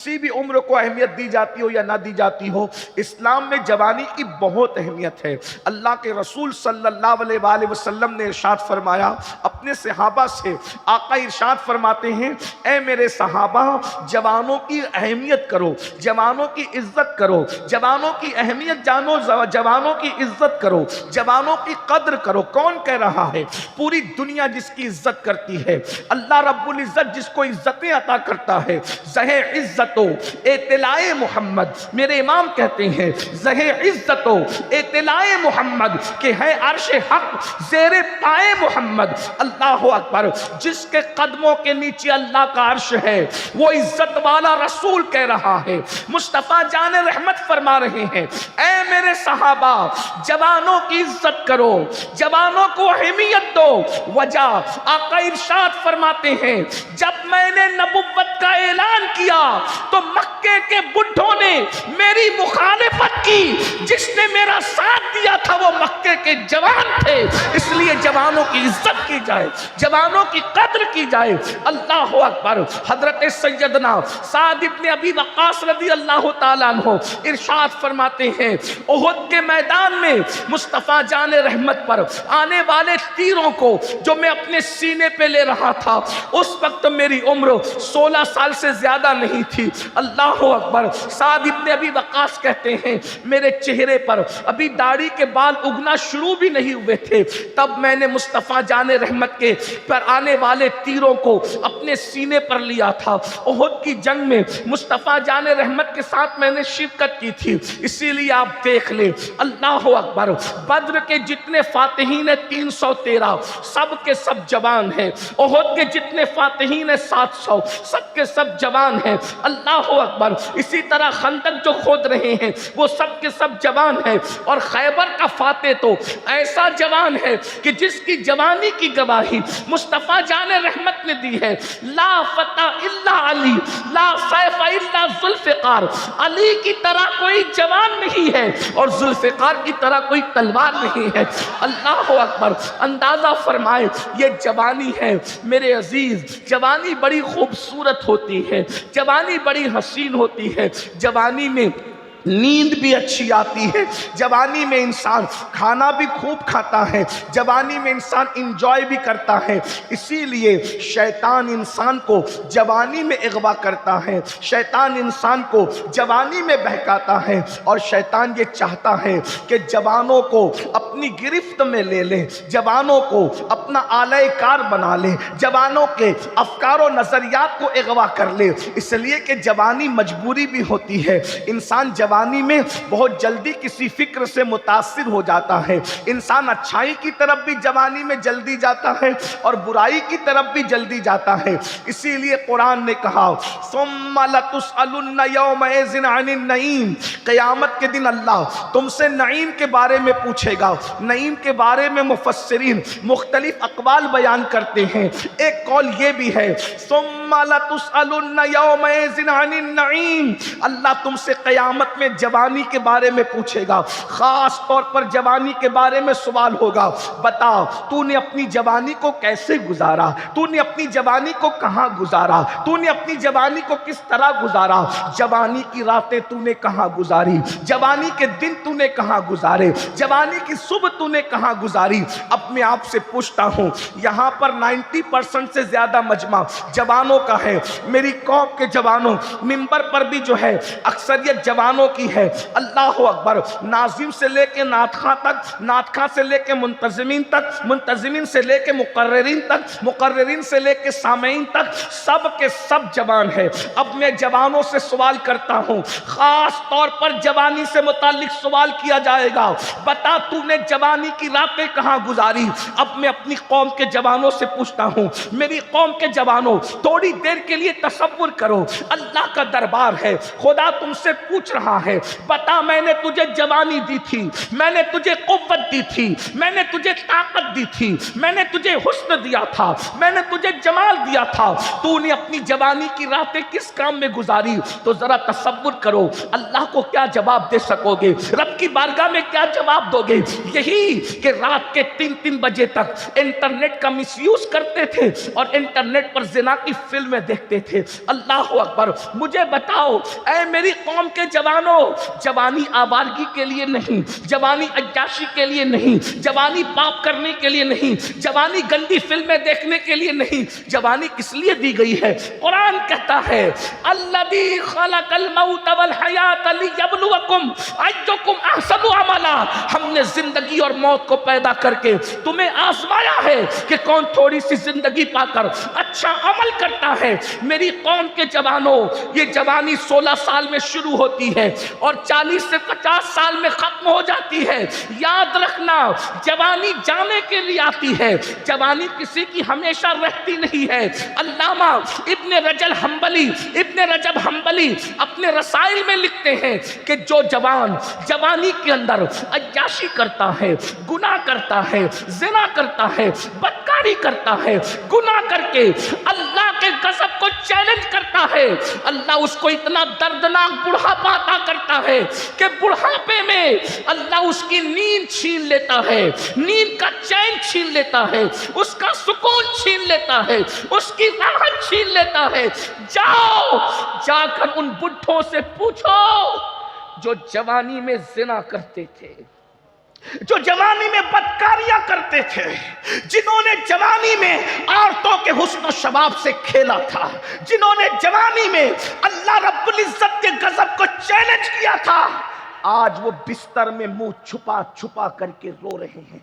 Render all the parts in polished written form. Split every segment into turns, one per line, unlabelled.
کسی بھی عمر کو اہمیت دی جاتی ہو یا نہ دی جاتی ہو، اسلام میں جوانی کی بہت اہمیت ہے۔ اللہ کے رسول صلی اللہ علیہ وآلہ وسلم نے ارشاد فرمایا اپنے صحابہ سے، آقا ارشاد فرماتے ہیں اے میرے صحابہ جوانوں کی اہمیت کرو، جوانوں کی عزت کرو، جوانوں کی اہمیت جانو، جوانوں کی عزت کرو، جوانوں کی قدر کرو۔ کون کہہ رہا ہے؟ پوری دنیا جس کی عزت کرتی ہے، اللہ رب العزت جس کو عزتیں عطا کرتا ہے۔ زہ عزت و اطلاع محمد، میرے امام کہتے ہیں زہ عزت و اطلاع محمد کہ ہے عرش حق زیر پائے محمد۔ اللہ اکبر، جس کے قدموں کے نیچے اللہ کا عرش ہے وہ عزت والا رسول کہہ رہا ہے۔ مصطفیٰ جان رحمت فرما رہے ہیں اے میرے صحابہ جوانوں کی عزت کرو، جوانوں کو اہمیت دو۔ وجہ آقا ارشاد فرماتے ہیں جب میں نے نبوت کا اعلان کیا تو مکے کے بڈھوں نے میری مخالفت کی، جس نے میرا ساتھ دیا تھا وہ مکے کے جوان تھے۔ اس لیے جوانوں کی عزت کی جائے، جوانوں کی قدر کی جائے۔ اللہ اکبر۔ حضرت سیدنا سعد ابن ابی وقاص رضی اللہ تعالیٰ عنہ ارشاد فرماتے ہیں احد کے میدان میں مصطفیٰ جان رحمت پر آنے والے تیروں کو جو میں اپنے سینے پہ لے رہا تھا، اس وقت میری عمر 16 سال سے زیادہ نہیں تھی۔ اللہ اکبر۔ سعد ابن ابی وقاص کہتے ہیں میرے چہرے پر ابھی داڑھی کے بال اگنا شروع بھی نہیں ہوئے تھے، تب میں نے مصطفیٰ جان رحمت کے پر آنے والے تیروں کو اپنے سینے پر لیا تھا۔ احد کی جنگ میں مصطفیٰ جان رحمت کے ساتھ میں نے شرکت کی تھی، اسی لیے آپ دیکھ لیں۔ اللہ اکبر۔ بدر کے جتنے فاتحین 313 سب کے سب جوان ہیں، احد کے جتنے فاتحین 700 سب کے سب جوان ہیں۔ اللہ اکبر۔ اسی طرح خندق جو کھود رہے ہیں وہ سب کے سب جوان ہیں، اور خیبر کا فاتح تو ایسا جوان ہے کہ جس کی جوانی کی گواہی مصطفیٰ جان رحمت نے دی ہے۔ لا فتح الا علی، لا سیف الا ذوالفقار۔ علی کی طرح کوئی جوان نہیں ہے اور ذوالفقار کی طرح کوئی تلوار نہیں ہے۔ اللہ اکبر۔ اندازہ فرمائے یہ جوانی ہے میرے عزیز، جوانی بڑی خوبصورت ہوتی ہے، جوانی بڑی حسین ہوتی ہے، جوانی میں نیند بھی اچھی آتی ہے، جوانی میں انسان کھانا بھی خوب کھاتا ہے، جوانی میں انسان انجوائے بھی کرتا ہے۔ اسی لیے شیطان انسان کو جوانی میں اغوا کرتا ہے، شیطان انسان کو جوانی میں بہکاتا ہے، اور شیطان یہ چاہتا ہے کہ جوانوں کو اپنی گرفت میں لے لے، جوانوں کو اپنا آلہ کار بنا لے، جوانوں کے افکار و نظریات کو اغوا کر لے۔ اس لیے کہ جوانی مجبوری بھی ہوتی ہے۔ انسان جوانی میں بہت جلدی کسی فکر سے متاثر ہو جاتا ہے، انسان اچھائی کی طرف بھی جوانی میں جلدی جاتا ہے اور برائی کی طرف بھی جلدی جاتا ہے۔ اسی لیے قرآن نے کہا ثم لتسألن یومئذ عن النعیم، قیامت کے دن اللہ تم سے نعیم کے بارے میں پوچھے گا۔ نعیم کے بارے میں مفسرین مختلف اقوال بیان کرتے ہیں۔ ایک قول یہ بھی ہے ثم لتسألن یومئذ عن النعیم، اللہ تم سے قیامت میں جوانی کے بارے میں پوچھے گا، خاص طور پر جوانی کے بارے میں سوال ہوگا، بتا تو نے اپنی جوانی کو کیسے گزارا، تو نے اپنی جوانی کو کہاں گزارا، تو نے اپنی جوانی کو کس طرح گزارا، جوانی کی راتیں تو نے کہاں گزاری، جوانی کے دن تو نے کہاں گزارے، جوانی کی صبح تو نے کہاں گزاری۔ اب میں آپ سے پوچھتا ہوں، یہاں پر 90% سے زیادہ مجمع جوانوں کا ہے، میری قوم کے جوانوں، منبر پر بھی جو ہے اکثریت جوانوں کی ہے۔ اللہ اکبر۔ ناظم سے لے کے نعت خواں تک، نعت خواں سے لے کے منتظمین تک، منتظمین سے لے کے مقررین تک، مقررین سے لے کے سامعین تک، سب کے سب جوان ہیں۔ اب میں جوانوں سے سوال کرتا ہوں، خاص طور پر جوانی سے متعلق سوال کیا جائے گا، بتا تو نے جوانی کی راتیں کہاں گزاری۔ اب میں اپنی قوم کے جوانوں سے پوچھتا ہوں، میری قوم کے جوانوں تھوڑی دیر کے لیے تصور کرو، اللہ کا دربار ہے، خدا تم سے پوچھ رہا ہے، بتا میں نے تجھے جوانی دی تھی، میں نے تجھے قوت دی تھی، میں نے تجھے طاقت دی تھی، میں نے تجھے حسن دیا تھا، میں نے تجھے جمال دیا تھا، تو نے اپنی جوانی کی راتیں کس کام میں گزاری؟ تو ذرا تصور کرو اللہ کو کیا جواب دے سکو گے، رب کی بارگاہ میں کیا جواب دو گے؟ یہی کہ رات کے 3 بجے تک انٹرنیٹ کا مس یوز کرتے تھے اور انٹرنیٹ پر زنا کی فلمیں دیکھتے تھے۔ اللہ اکبر، مجھے بتاؤ اے میری قوم کے جوانوں، جوانی آوارگی کے لیے نہیں، جوانی عیاشی کے لیے نہیں، جوانی پاپ کرنے کے لیے نہیں، جوانی گندی فلمیں دیکھنے کے لیے نہیں، جوانی کس لیے دی گئی ہے؟ قرآن کہتا ہے الذی خلق الموت والحیات لیبلوکم ایکم احسن عملا، ہم نے زندگی اور موت کو پیدا کر کے تمہیں آزمایا ہے کہ کون تھوڑی سی زندگی پا کر اچھا عمل کرتا ہے۔ میری قوم کے جوانوں، یہ جوانی 16 سال میں شروع ہوتی ہے اور 40 سے 50 سال میں ختم ہو جاتی ہے۔ یاد رکھنا جوانی جانے کے لیے آتی ہے، جوانی کسی کی ہمیشہ رہتی نہیں ہے۔ علامہ ابن رجب حنبلی اپنے رسائل میں لکھتے ہیں کہ جو جوان جوانی کے اندر عیاشی کرتا ہے، گناہ کرتا ہے، زنا کرتا ہے، بدکاری کرتا ہے، گناہ کر کے اللہ کے غضب کو چیلنج کرتا ہے، اللہ اس کو اتنا دردناک بڑھاپا عطا کرتا ہے کہ بڑھاپے میں اللہ اس کی نیند چھین لیتا ہے، نیند کا چین چھین لیتا ہے، اس کا سکون چھین لیتا ہے، اس کی راحت چھین لیتا ہے۔ جاؤ جا کر ان بڈھوں سے پوچھو جو جوانی میں زنا کرتے تھے، جو جوانی میں بدکاریاں کرتے تھے، جنہوں نے جوانی میں عورتوں کے حسن و شباب سے کھیلا تھا، جنہوں نے جوانی میں اللہ رب العزت کے غضب کو چیلنج کیا تھا، آج وہ بستر میں منہ چھپا چھپا کر کے رو رہے ہیں،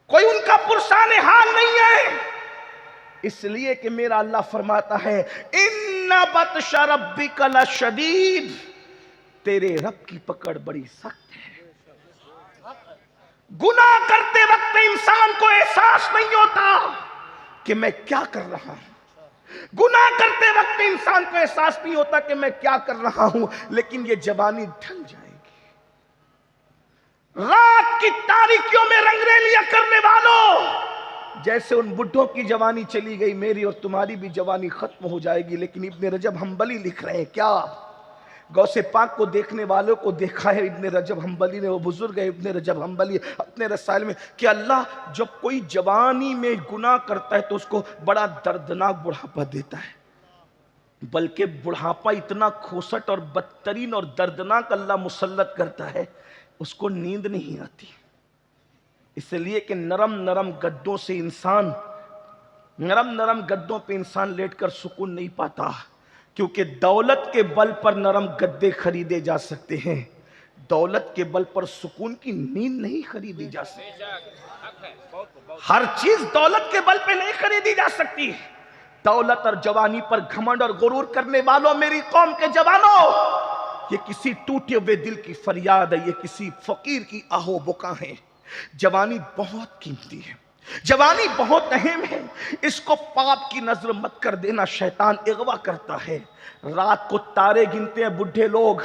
کوئی ان کا پرسان حال نہیں ہے، اس لیے کہ میرا اللہ فرماتا ہے ان بطش ربک لشدید، تیرے رب کی پکڑ بڑی سخت ہے۔ گناہ کرتے وقت انسان کو احساس نہیں ہوتا کہ میں کیا کر رہا ہوں، گناہ کرتے وقت انسان کو احساس نہیں ہوتا کہ میں کیا کر رہا ہوں، لیکن یہ جوانی ڈھل جائے گی۔ رات کی تاریکیوں میں رنگریلیاں کرنے والوں، جیسے ان بڈھوں کی جوانی چلی گئی، میری اور تمہاری بھی جوانی ختم ہو جائے گی۔ لیکن ابن رجب حنبلی لکھ رہے ہیں کیا؟ غوث پاک کو دیکھنے والوں کو دیکھا ہے ابن رجب حنبلی نے، وہ بزرگ ہے ابن رجب حنبلی اپنے رسائل میں، کہ اللہ جب کوئی جوانی میں گناہ کرتا ہے تو اس کو بڑا دردناک بڑھاپا دیتا ہے، بلکہ بڑھاپا اتنا کھوسٹ اور بدترین اور دردناک اللہ مسلط کرتا ہے، اس کو نیند نہیں آتی، اس لیے کہ نرم نرم گدوں سے انسان، نرم نرم گدوں پہ انسان لیٹ کر سکون نہیں پاتا، کیونکہ دولت کے بل پر نرم گدے خریدے جا سکتے ہیں، دولت کے بل پر سکون کی نیند نہیں خریدی جا سکتی، ہر چیز دولت کے بل پہ نہیں خریدی جا سکتی۔ دولت اور جوانی پر گھمنڈ اور غرور کرنے والوں، میری قوم کے جوانوں، یہ کسی ٹوٹے ہوئے دل کی فریاد ہے، یہ کسی فقیر کی آہو بکا ہے۔ جوانی بہت قیمتی ہے، جوانی بہت اہم ہے، اس کو پاپ کی نظر مت کر دینا، شیطان اغوا کرتا ہے۔ رات کو تارے گنتے ہیں بڈھے لوگ،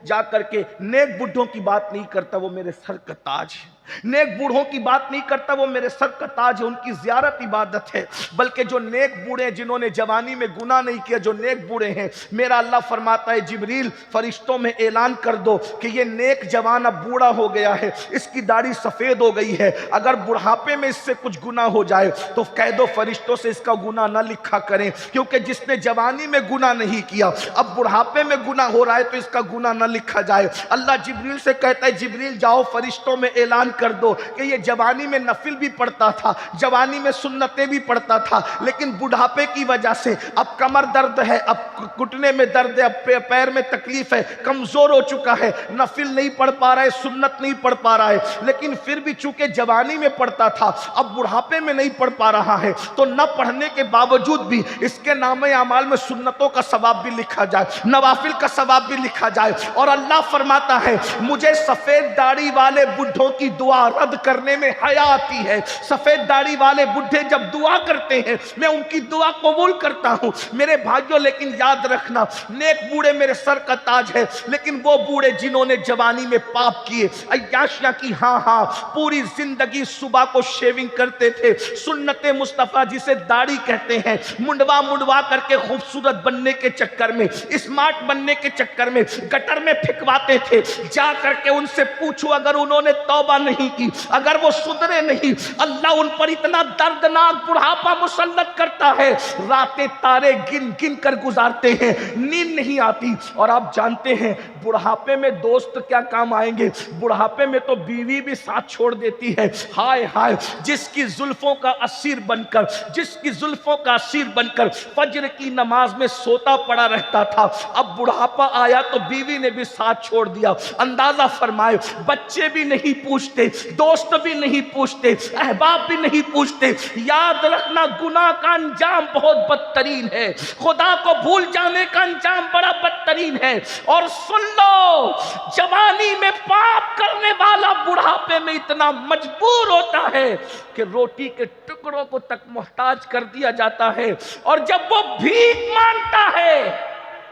جا کر کے نیک بڈھوں کی بات نہیں کرتا، وہ میرے سر کا تاج ہے، نیک بوڑھوں کی بات نہیں کرتا، وہ میرے سر کا تاج ہے، ان کی زیارت عبادت ہے، بلکہ جو نیک بوڑھے ہیں جنہوں نے جوانی میں گناہ نہیں کیا، جو نیک بوڑھے ہیں، میرا اللہ فرماتا ہے جبریل فرشتوں میں اعلان کر دو کہ یہ نیک جوان اب بوڑھا ہو گیا ہے، اس کی داڑھی سفید ہو گئی ہے، اگر بڑھاپے میں اس سے کچھ گناہ ہو جائے تو کہہ دو فرشتوں سے اس کا گناہ نہ لکھا کریں، کیونکہ جس نے جوانی میں گناہ نہیں کیا اب بڑھاپے میں گناہ ہو رہا ہے تو اس کا گناہ نہ لکھا جائے۔ اللہ جبریل سے کہتا ہے جبریل جاؤ فرشتوں میں اعلان کر دو کہ یہ جوانی میں نفل بھی پڑھتا تھا، جوانی میں سنتیں بھی پڑھتا تھا، لیکن بڑھاپے کی وجہ سے اب کمر درد ہے، اب گھٹنے میں درد ہے، اب پیر میں تکلیف ہے، کمزور ہو چکا ہے، نفل نہیں پڑھ پا رہا ہے، سنت نہیں پڑھ پا رہا ہے، لیکن پھر بھی چونکہ جوانی میں پڑھتا تھا اب بڑھاپے میں نہیں پڑھ پا رہا ہے، تو نہ پڑھنے کے باوجود بھی اس کے نام اعمال میں سنتوں کا ثواب بھی لکھا جائے، نوافل کا ثواب بھی لکھا جائے۔ اور اللہ فرماتا ہے مجھے سفید داڑھی والے بڈھوں کی دعا دعا رد کرنے میں حیا آتی ہے. سفید داڑھی والے بڈھے جب دعا کرتے ہیں میں ان کی دعا قبول کرتا ہوں میرے بھائیوں. لیکن یاد رکھنا نیک بوڑھے میرے سر کا تاج ہے, لیکن وہ بوڑھے جنہوں نے جوانی میں پاپ کیے, عیاشیاں کی, ہاں پوری زندگی صبح کو شیونگ کرتے تھے, سنت مصطفیٰ جسے داڑھی کہتے ہیں, منڈوا کر کے خوبصورت بننے کے چکر میں, اسمارٹ بننے کے چکر میں گٹر میں پھینکواتے تھے. جا کر کے ان سے پوچھو اگر انہوں نے توبہ نہیں کی, اگر وہ سدھرے نہیں, اللہ ان پر اتنا دردناک بڑھاپا مسلط کرتا ہے, راتیں تارے گن گن کر گزارتے ہیں, نیند نہیں آتی. اور آپ جانتے ہیں بڑھاپے میں دوست کیا کام آئیں گے, بڑھاپے میں تو بیوی بھی ساتھ چھوڑ دیتی ہے. ہائے ہائے, جس کی زلفوں کا اسیر بن کر, جس کی زلفوں کا اسیر بن کر فجر کی نماز میں سوتا پڑا رہتا تھا, اب بڑھاپا آیا تو بیوی نے بھی ساتھ چھوڑ دیا. اندازہ فرمائے, بچے بھی نہیں پوچھتے, دوست بھی نہیں پوچھتے, احباب بھی نہیں پوچھتے. یاد رکھنا گناہ کا انجام بہت بدترین ہے, خدا کو بھول جانے کا انجام بڑا بدترین ہے. اور سن لو, جوانی میں پاپ کرنے والا بڑھاپے میں اتنا مجبور ہوتا ہے کہ روٹی کے ٹکڑوں کو تک محتاج کر دیا جاتا ہے, اور جب وہ بھیک مانگتا ہے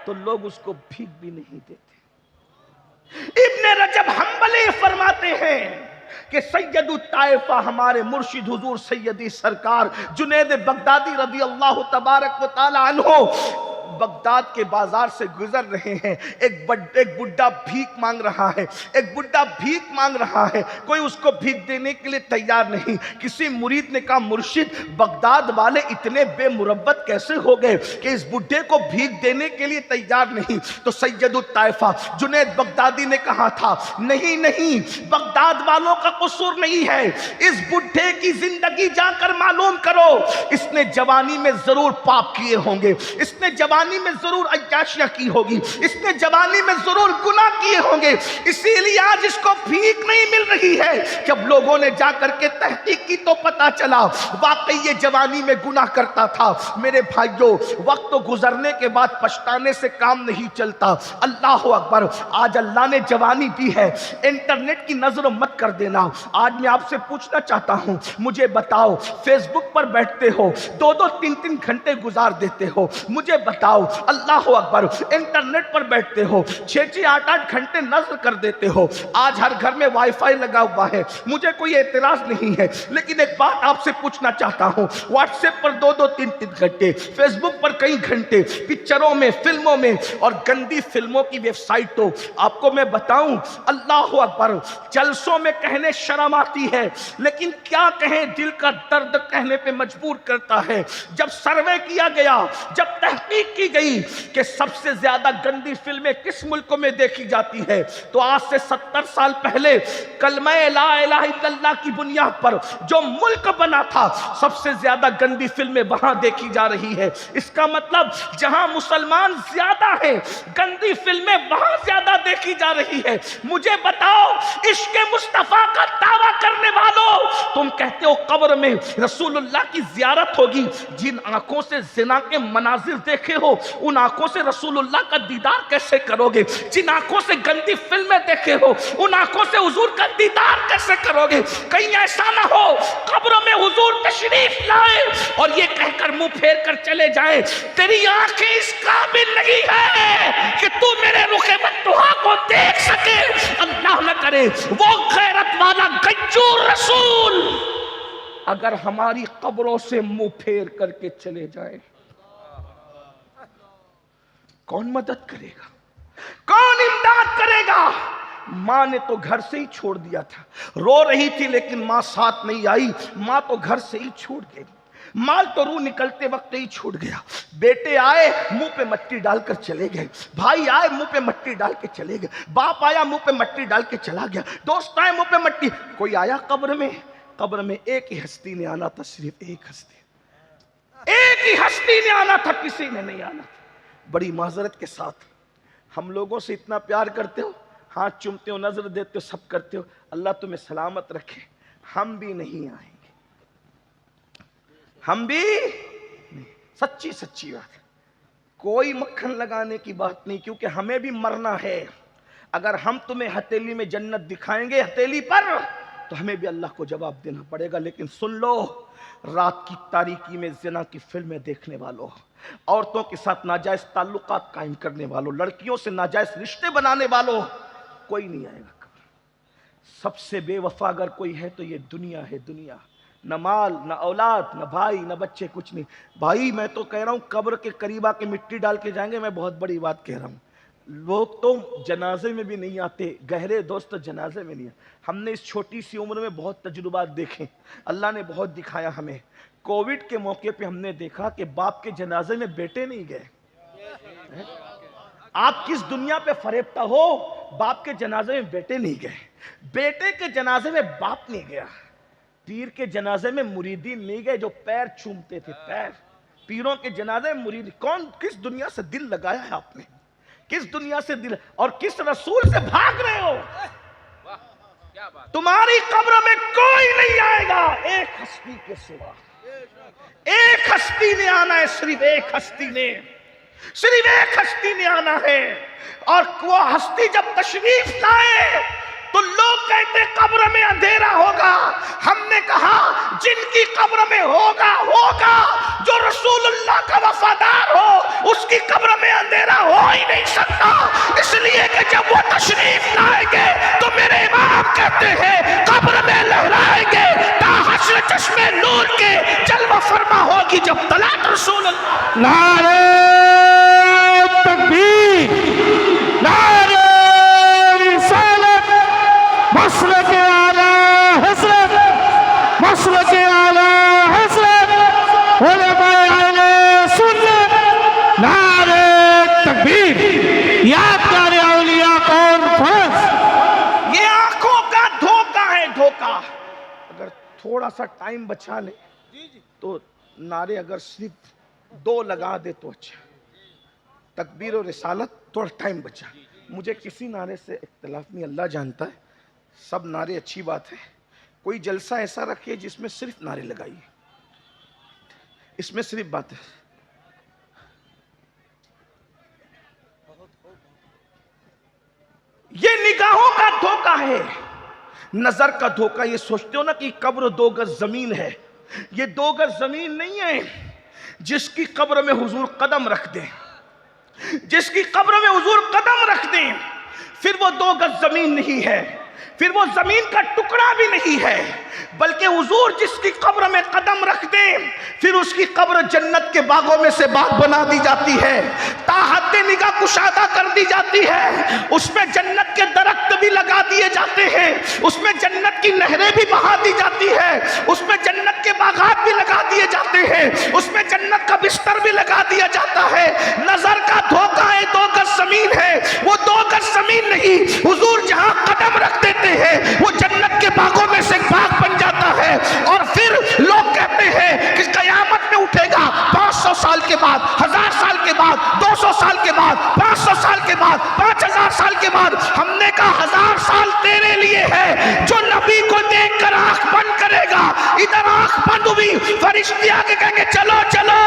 تو لوگ اس کو بھیک بھی نہیں دیتے. ابن رجب حنبلی فرماتے ہیں کہ سید الطائفہ ہمارے مرشد حضور سیدی سرکار جنید بغدادی رضی اللہ تبارک و تعالی عنہ بغداد کے بازار سے گزر رہے ہیں. ایک بڈھا بھیک مانگ رہا ہے, ایک بڈھا بھیک مانگ رہا ہے, کوئی اس کو بھیک دینے کے لیے تیار نہیں. کسی مرید نے کہا مرشد بغداد والے اتنے بے مربت کیسے ہو گئے کہ اس بڈھے کو بھیک دینے کے لیے تیار نہیں. تو سید الطائفہ جنید بغدادی نے کہا تھا نہیں بغداد والوں کا قصور نہیں ہے, اس بڈھے کی زندگی جا کر معلوم کرو, اس نے جوانی میں ضرور پاپ کیے ہوں گے, اس نے جوانی میں ضرور عیاشیاں کی ہوگی, اس نے جوانی میں ضرور گناہ کیے ہوں گے, اسی لیے آج اس کو بھیک نہیں مل رہی ہے. جب لوگوں نے جا کر کے تحقیق کی تو پتا چلا واقعی یہ جوانی میں گناہ کرتا تھا. میرے بھائیوں, وقت گزرنے کے بعد پچھتانے سے کام نہیں چلتا. اللہ اکبر, آج اللہ نے جوانی دی ہے, انٹرنیٹ کی نظر مت کر دینا. آج میں آپ سے پوچھنا چاہتا ہوں, مجھے بتاؤ فیس بک پر بیٹھتے ہو 2-3 گھنٹے گزار دیتے ہو, مجھے بتاؤ اللہ اکبر انٹرنیٹ پر بیٹھتے ہو 6-8 گھنٹے نظر کر دیتے ہو. آج ہر گھر میں وائی فائی لگا ہوا ہے, مجھے کوئی اعتراض نہیں ہے, لیکن ایک بات آپ سے پوچھنا چاہتا ہوں, واٹس ایپ پر 2-3 گھنٹے, فیس بک پر کئی گھنٹے, پکچروں میں, فلموں میں, اور گندی فلموں کی ویب سائٹوں. آپ کو میں بتاؤں اللہ اکبر, جلسوں میں کہنے شرم آتی ہے, لیکن کیا کہیں, دل کا درد کہنے پہ مجبور کرتا ہے. جب سروے کیا گیا, جب تحقیق کی گئی کہ سب سے زیادہ گندی فلمیں کس ملک میں دیکھی جاتی ہے, تو آج سے 70 سال پہلے کلمہ لا الہ الا اللہ کی بنیاد پر جو ملک بنا تھا, سب سے زیادہ گندی فلمیں وہاں دیکھی جا رہی ہے. اس کا مطلب جہاں مسلمان زیادہ ہیں گندی فلمیں وہاں زیادہ دیکھی جا رہی ہے. مجھے بتاؤ, عشق مصطفیٰ کا دعویٰ کرنے والوں, تم کہتے ہو قبر میں رسول اللہ کی زیارت ہوگی, جن آنکھوں سے زنا کے مناظر دیکھے ہو ان آنکھوں سے رسول اللہ کا دیدار کیسے کرو گے؟ جن آنکھوں سے گندی فلمیں دیکھے ہو ان آنکھوں سے حضور کا دیدار کیسے کرو گے؟ کہیں ایسا نہ ہو قبر میں حضور تشریف لائے اور یہ کہہ کر منہ پھیر کر چلے جائیں تیری آنکھیں اس قابل نہیں ہے کہ تو میرے رخ مدحا کو دیکھ سکے. اللہ نہ کرے وہ غیرت والا گنجور رسول اگر ہماری قبروں سے منہ پھیر کر کے چلے جائیں, کون مدد کرے گا, کون امداد کرے گا؟ ماں نے تو گھر سے ہی چھوڑ دیا تھا, رو رہی تھی لیکن ماں ساتھ نہیں آئی, ماں تو گھر سے ہی چھوڑ گئی, مال تو روح نکلتے وقت ہی چھوٹ گیا. بیٹے آئے منہ پہ مٹی ڈال کر چلے گئے, بھائی آئے منہ پہ مٹی ڈال کے چلے گئے, باپ آیا منہ پہ مٹی ڈال کے چلا گیا, دوست آئے منہ پہ مٹی. کوئی آیا قبر میں؟ قبر میں ایک ہی ہستی نے آنا تھا, صرف ایک ہستی, ایک ہی ہستی نے آنا تھا, کسی نے نہیں آنا تھا. بڑی معذرت کے ساتھ ہم لوگوں سے اتنا پیار کرتے ہو, ہاتھ چومتے ہو, نظر دیتے ہو, سب کرتے ہو, اللہ تمہیں سلامت رکھے, ہم بھی نہیں آئیں گے, ہم بھی سچی بات ہے, کوئی مکھن لگانے کی بات نہیں, کیونکہ ہمیں بھی مرنا ہے. اگر ہم تمہیں ہتھیلی میں جنت دکھائیں گے ہتھیلی پر تو ہمیں بھی اللہ کو جواب دینا پڑے گا. لیکن سن لو، رات کی تاریکی میں زنا کی فلمیں دیکھنے والوں، عورتوں کے ساتھ ناجائز تعلقات قائم کرنے والوں، لڑکیوں سے ناجائز رشتے بنانے والوں، کوئی نہیں آئے گا. سب سے بے وفا اگر کوئی ہے تو یہ دنیا ہے. دنیا، نہ مال، نہ اولاد، نہ بھائی، نہ بچے، کچھ نہیں. بھائی میں تو کہہ رہا ہوں قبر کے قریب آ کے مٹی ڈال کے جائیں گے. میں بہت بڑی بات کہہ رہا ہوں. لوگ تو جنازے میں بھی نہیں آتے. گہرے دوست جنازے میں نہیں آتے. ہم نے اس چھوٹی سی عمر میں بہت تجربات دیکھے، اللہ نے بہت دکھایا ہمیں. کووڈ کے موقع پہ ہم نے دیکھا کہ باپ کے جنازے میں بیٹے نہیں گئے. آپ کس دنیا پہ فریبتا ہو، باپ کے جنازے میں بیٹے نہیں گئے. بیٹے کے جنازے میں باپ نہیں گیا. پیر کے جنازے میں مریدین نہیں گئے جو پیر چومتے تھے. پیر، پیروں کے جنازے میں مرید. کون، کس دنیا سے دل لگایا ہے آپ نے؟ کس دنیا سے دل، اور کس رسول سے بھاگ رہے ہو؟ تمہاری قبر میں کوئی نہیں آئے گا ایک ہستی کے سوا. ایک ہستی نے آنا ہے، صرف ایک ہستی نے، صرف ایک ہستی نے آنا ہے. اور وہ ہستی جب تشریف لائے تو لوگ کہتے قبر میں اندھیرا ہوگا. ہم نے کہا جن کی قبر میں ہوگا ہوگا، جو رسول اللہ کا وفادار ہو اس کی قبر میں اندھیرا ہو ہی نہیں سکتا. اس لیے کہ جب وہ تشریف لائیں گے تو میرے امام کہتے ہیں قبر میں لہرائیں گے تا حشر چشمے نور کے جلوہ فرما ہوگی جب طلعت رسول اللہ.
نعرہ تکبیر، نعرہ رسالت، مسلک اعلی حضرت، مسلک اعلی حضرت، علماء اہل سنت. نعرہ تکبیر. یادگار اولیاء کانفرنس.
یہ آنکھوں کا دھوکہ ہے، دھوکہ. اگر تھوڑا سا ٹائم بچا لے تو نعرے اگر صرف 2 لگا دے تو اچھا. تکبیر و رسالت، تھوڑا ٹائم بچا. مجھے کسی نعرے سے اختلاف نہیں، اللہ جانتا ہے. سب نعرے اچھی بات ہے. کوئی جلسہ ایسا رکھے جس میں صرف نعرے لگائیے، اس میں صرف بات ہے. یہ نگاہوں کا دھوکہ ہے، نظر کا دھوکہ. یہ سوچتے ہو نا کہ قبر 2 گز زمین ہے. یہ 2 گز زمین نہیں ہے. جس کی قبر میں حضور قدم رکھ دیں، جس کی قبر میں حضور قدم رکھ دیں، پھر وہ 2 گز زمین نہیں ہے، پھر وہ زمین کا ٹکڑا بھی نہیں ہے، بلکہ حضور جس کی قبر میں قدم رکھ دیں پھر اس کی قبر جنت کے باغوں میں سے باغ بنا دی جاتی ہے، تا حد نگاہ کشادہ کر دی جاتی ہے. اس میں جنت کے درخت بھی لگا دیے جاتے ہیں، اس میں جنت کی نہریں بھی بہا دی جاتی ہے، اس میں جنت کے باغات بھی لگا دیے جاتے ہیں، اس میں جنت کا بستر بھی لگا دیا جاتا ہے. نظر کا دھوکہ ہے. 2 گز زمین ہے، وہ 2 گز زمین نہیں. حضور جہاں قدم رکھ دیتے ہیں وہ جنت کے باغوں میں سے ایک باغ بن جاتا ہے. اور پھر لوگ کہتے ہیں کہ قیامت میں اٹھے گا 500 سال کے بعد، 1000 سال کے بعد، 200 سال کے بعد، 500 سال کے بعد، 5000 سال کے بعد. ہم نے کہا 1000 سال تیرے لیے ہے جو نبی کو دیکھ کر آنکھ بند کرے گا. ادھر آنکھ بند ہوئی، فرشتے آگے کہیں گے چلو چلو.